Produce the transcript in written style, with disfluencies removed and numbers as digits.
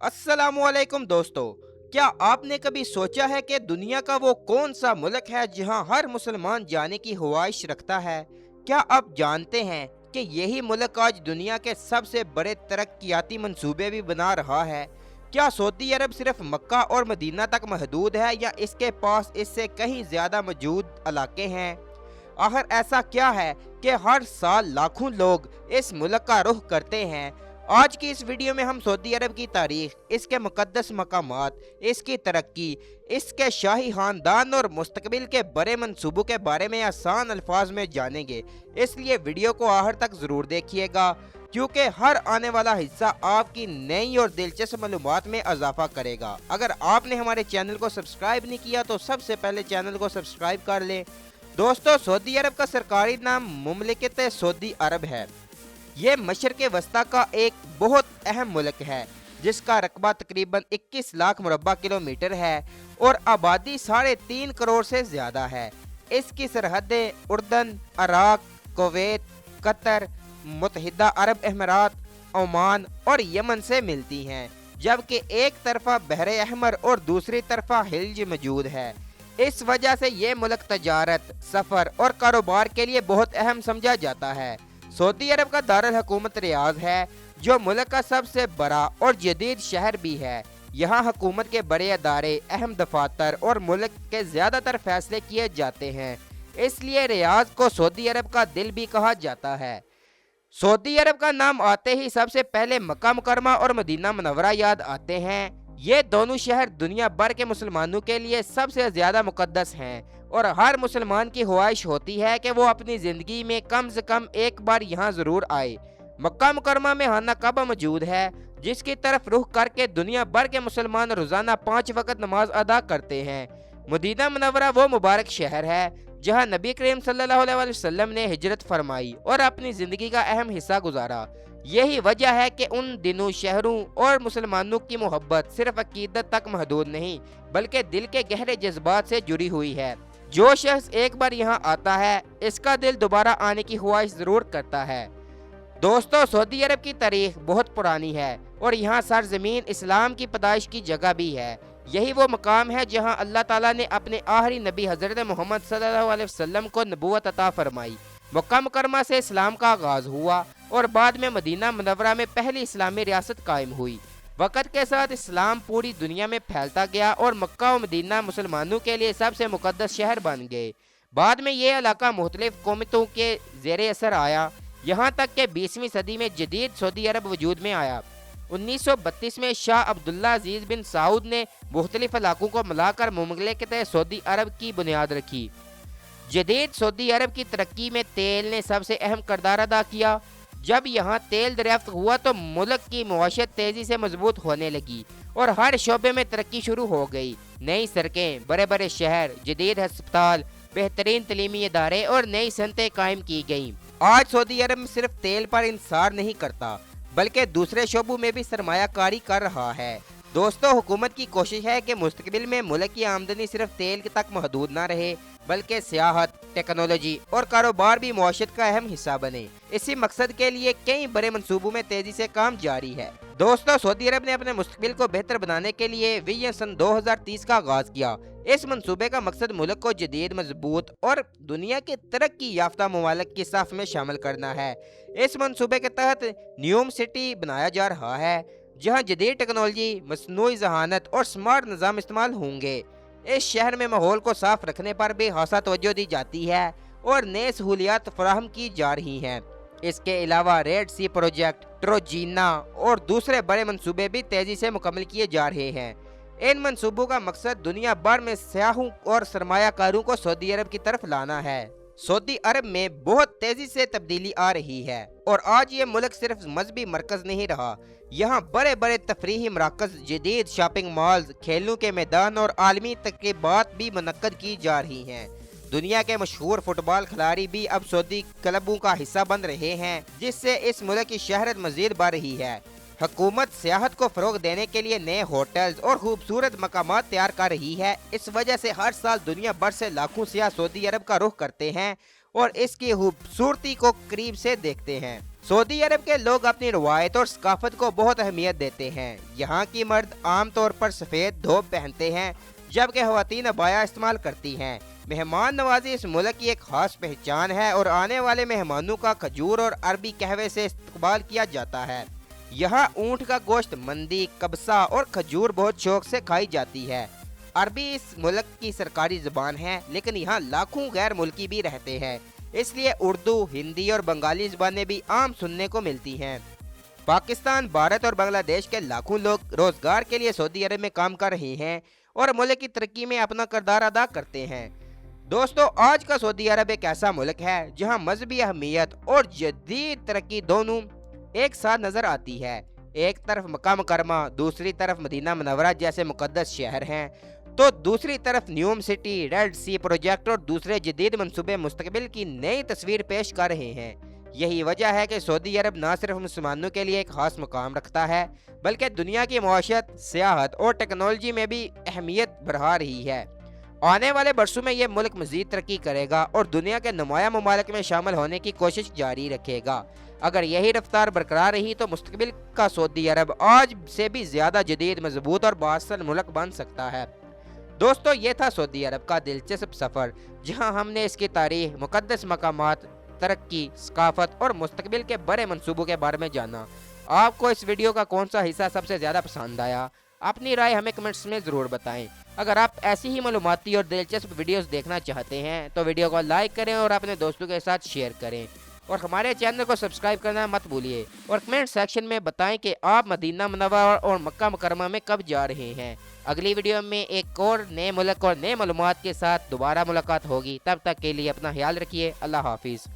अस्सलामुअलैकुम दोस्तों। क्या आपने कभी सोचा है कि दुनिया का वो कौन सा मुल्क है जहां हर मुसलमान जाने की ख्वाहिश रखता है? क्या आप जानते हैं कि यही मुल्क आज दुनिया के सबसे बड़े तरक्याती मंसूबे भी बना रहा है? क्या सऊदी अरब सिर्फ मक्का और मदीना तक महदूद है या इसके पास इससे कहीं ज़्यादा मौजूद इलाके हैं? आखिर ऐसा क्या है कि हर साल लाखों लोग इस मुल्क का रुख करते हैं? आज की इस वीडियो में हम सऊदी अरब की तारीख, इसके मुकद्दस मकामात, इसकी तरक्की, इसके शाही खानदान और मुस्तकबिल के बड़े मंसूबों के बारे में आसान अल्फाज में जानेंगे। इसलिए वीडियो को आखिर तक ज़रूर देखिएगा, क्योंकि हर आने वाला हिस्सा आपकी नई और दिलचस्प मालूमात में इजाफा करेगा। अगर आपने हमारे चैनल को सब्सक्राइब नहीं किया तो सबसे पहले चैनल को सब्सक्राइब कर लें। दोस्तों, सऊदी अरब का सरकारी नाम मुमलिकत सऊदी अरब है। ये मशरक़ वस्ता का एक बहुत अहम मुल्क है जिसका रकबा तकरीबन 21 लाख मुरब्बा किलोमीटर है और आबादी 3.5 करोड़ से ज़्यादा है। इसकी सरहदें उर्दन, इराक, कुवैत, कतर, मुत्तहिदा अरब अमीरात, ओमान और यमन से मिलती हैं, जबकि एक तरफा बहरे अहमर और दूसरी तरफा हिल्ज मौजूद है। इस वजह से ये मुल्क तजारत, सफ़र और कारोबार के लिए बहुत अहम समझा जाता है। सऊदी अरब का दारुल हुकूमत रियाद है, जो मुल्क का सबसे बड़ा और जदीद शहर भी है। यहाँ हुकूमत के बड़े अदारे, अहम दफातर और मुल्क के ज़्यादातर फैसले किए जाते हैं। इसलिए रियाद को सऊदी अरब का दिल भी कहा जाता है। सऊदी अरब का नाम आते ही सबसे पहले मक्का मुकरमा और मदीना मुनव्वरा याद आते हैं। ये दोनों शहर दुनिया भर के मुसलमानों के लिए सबसे ज़्यादा मुकद्दस हैं और हर मुसलमान की ख्वाहिश होती है कि वो अपनी ज़िंदगी में कम से कम एक बार यहाँ ज़रूर आए। मक्का मुकरमा में खाना काबा मौजूद है, जिसकी तरफ रुख करके दुनिया भर के मुसलमान रोज़ाना 5 वक्त नमाज अदा करते हैं। मदीना मुनव्वरा वो मुबारक शहर है जहाँ नबी करीम सल्लल्लाहु अलैहि वसल्लम ने हिजरत फरमाई और अपनी ज़िंदगी का अहम हिस्सा गुजारा। यही वजह है कि उन दिनों शहरों और मुसलमानों की मोहब्बत सिर्फ अकीदत तक महदूद नहीं, बल्कि दिल के गहरे जज्बात से जुड़ी हुई है। जो शख्स एक बार यहाँ आता है, इसका दिल दोबारा आने की ख्वाहिश ज़रूर करता है। दोस्तों, सऊदी अरब की तारीख बहुत पुरानी है और यहाँ सरजमीन इस्लाम की पैदाइश की जगह भी है। यही वो मकाम है जहाँ अल्लाह ताला ने अपने आखिरी नबी हज़रत मोहम्मद सल्लल्लाहु अलैहि वसल्लम को नबूवत अता फरमाई। मक्का मुकरमा से इस्लाम का आगाज़ हुआ और बाद में मदीना मुनव्वरा में पहली इस्लामी रियासत कायम हुई। वक़्त के साथ इस्लाम पूरी दुनिया में फैलता गया और मक्का और मदीना मुसलमानों के लिए सबसे मुकद्दस शहर बन गए। बाद में ये इलाका मुख्तलिफ कौमतों के ज़ेर असर आया, यहाँ तक कि 20वीं सदी में जदीद सऊदी अरब वजूद में आया। 1932 में शाह अब्दुल्ला अजीज़ बिन सऊद ने मुख्तलिफ इलाकों को मिलाकर मुमलिकत सऊदी अरब की बुनियाद रखी। जदीद सऊदी अरब की तरक्की में तेल ने सबसे अहम किरदार अदा किया। जब यहाँ तेल दरियाफ्त हुआ तो मुल्क की मुआशरत तेज़ी से मजबूत होने लगी और हर शोबे में तरक्की शुरू हो गई। नई सड़कें, बड़े बड़े शहर, जदीद हस्पताल, बेहतरीन तलीमी इदारे और नई सनतें कायम की गईं। आज सऊदी अरब सिर्फ तेल पर इंसार नहीं करता, बल्कि दूसरे शोबों में भी सरमायाकारी कर रहा है। दोस्तों, हुकूमत की कोशिश है कि मुस्तकबिल में मुल्क की आमदनी सिर्फ तेल तक महदूद ना रहे, बल्कि सियाहत, टेक्नोलॉजी और कारोबार भी मुआशरत का अहम हिस्सा बने। इसी मकसद के लिए कई बड़े मंसूबों में तेजी से काम जारी है। दोस्तों, सऊदी अरब ने अपने मुस्तकबिल को बेहतर बनाने के लिए विजन सन 2030 का आगाज किया। इस मंसूबे का मकसद मुल्क को जदीद, मजबूत और दुनिया के तरक्की याफ्ता ममालिक की साफ में शामिल करना है। इस मंसूबे के तहत न्यूम सिटी बनाया जा रहा है, जहाँ जदीद टेक्नोलॉजी, मसनूई ज़हानत और स्मार्ट निज़ाम इस्तेमाल होंगे। इस शहर में माहौल को साफ रखने पर भी खासा तवज्जो दी जाती है और नए सहूलियात फराहम की जा रही हैं। इसके अलावा रेड सी प्रोजेक्ट, ट्रोजीना और दूसरे बड़े मंसूबे भी तेज़ी से मुकम्मल किए जा रहे हैं। इन मंसूबों का मकसद दुनिया भर में सयाहों और सरमायाकारों को सऊदी अरब की तरफ लाना है। सऊदी अरब में बहुत तेजी से तब्दीली आ रही है और आज ये मुल्क सिर्फ मजहबी मरकज नहीं रहा। यहाँ बड़े बड़े तफरीही मराकज, जदीद शॉपिंग मॉल्स, खेलों के मैदान और आलमी तकरीबात भी मुनक्कद की जा रही हैं। दुनिया के मशहूर फुटबॉल खिलाड़ी भी अब सऊदी क्लबों का हिस्सा बन रहे हैं, जिससे इस मुल्क की शहरत मजीद बढ़ रही है। हुकूमत सियाहत को फ़रोग देने के लिए नए होटल्स और खूबसूरत मकामात तैयार कर रही है। इस वजह से हर साल दुनिया भर से लाखों सियाह सऊदी अरब का रुख करते हैं और इसकी खूबसूरती को करीब से देखते हैं। सऊदी अरब के लोग अपनी रवायत और सकाफत को बहुत अहमियत देते हैं। यहाँ की मर्द आम तौर पर सफ़ेद धोप पहनते हैं, जबकि ख़वातीन अबाया इस्तेमाल करती हैं। मेहमान नवाजी इस मुल्क की एक खास पहचान है और आने वाले मेहमानों का खजूर और अरबी कहवे से इस्तकबाल किया जाता है। यहाँ ऊँट का गोश्त, मंदी, कब्सा और खजूर बहुत शौक से खाई जाती है। अरबी इस मुल्क की सरकारी ज़बान है, लेकिन यहाँ लाखों गैर मुल्की भी रहते हैं, इसलिए उर्दू, हिंदी और बंगाली ज़बानें भी आम सुनने को मिलती हैं। पाकिस्तान, भारत और बांग्लादेश के लाखों लोग रोज़गार के लिए सऊदी अरब में काम कर रहे हैं और मुल्क की तरक्की में अपना किरदार अदा करते हैं। दोस्तों, आज का सऊदी अरब एक ऐसा मुल्क है जहां मजहबी अहमियत और जदीद तरक्की दोनों एक साथ नज़र आती है। एक तरफ मक्का मुकरमा, दूसरी तरफ मदीना मुनव्वरा जैसे मुकद्दस शहर हैं, तो दूसरी तरफ न्यूम सिटी, रेड सी प्रोजेक्ट और दूसरे जदीद मंसूबे मुस्तकबिल की नई तस्वीर पेश कर रहे हैं। यही वजह है कि सऊदी अरब न सिर्फ मुसलमानों के लिए एक खास मुकाम रखता है, बल्कि दुनिया की मआशत, सियाहत और टेक्नोलॉजी में भी अहमियत बढ़ा रही है। आने वाले बरसों में यह मुल्क मज़ीद तरक्की करेगा और दुनिया के नुमाया ममालिक में शामिल होने की कोशिश जारी रखेगा। अगर यही रफ्तार बरकरार रही तो मुस्तकबिल का सऊदी अरब आज से भी ज़्यादा जदीद, मजबूत और बाअसर मुल्क बन सकता है। दोस्तों, ये था सऊदी अरब का दिलचस्प सफ़र, जहां हमने इसकी तारीख, मुक़द्दस मकामात, तरक्की, सकाफत और मुस्तकबिल के बड़े मंसूबों के बारे में जाना। आपको इस वीडियो का कौन सा हिस्सा सबसे ज़्यादा पसंद आया? अपनी राय हमें कमेंट्स में ज़रूर बताएं। अगर आप ऐसी ही मालूमाती और दिलचस्प वीडियोस देखना चाहते हैं तो वीडियो को लाइक करें और अपने दोस्तों के साथ शेयर करें, और हमारे चैनल को सब्सक्राइब करना मत भूलिए। और कमेंट सेक्शन में बताएं कि आप मदीना मुनव्वरा और मक्का मुकरमा में कब जा रहे हैं। अगली वीडियो में एक और नए मुल्क और नए मालूमात के साथ दोबारा मुलाकात होगी। तब तक के लिए अपना ख्याल रखिए। अल्लाह हाफिज़।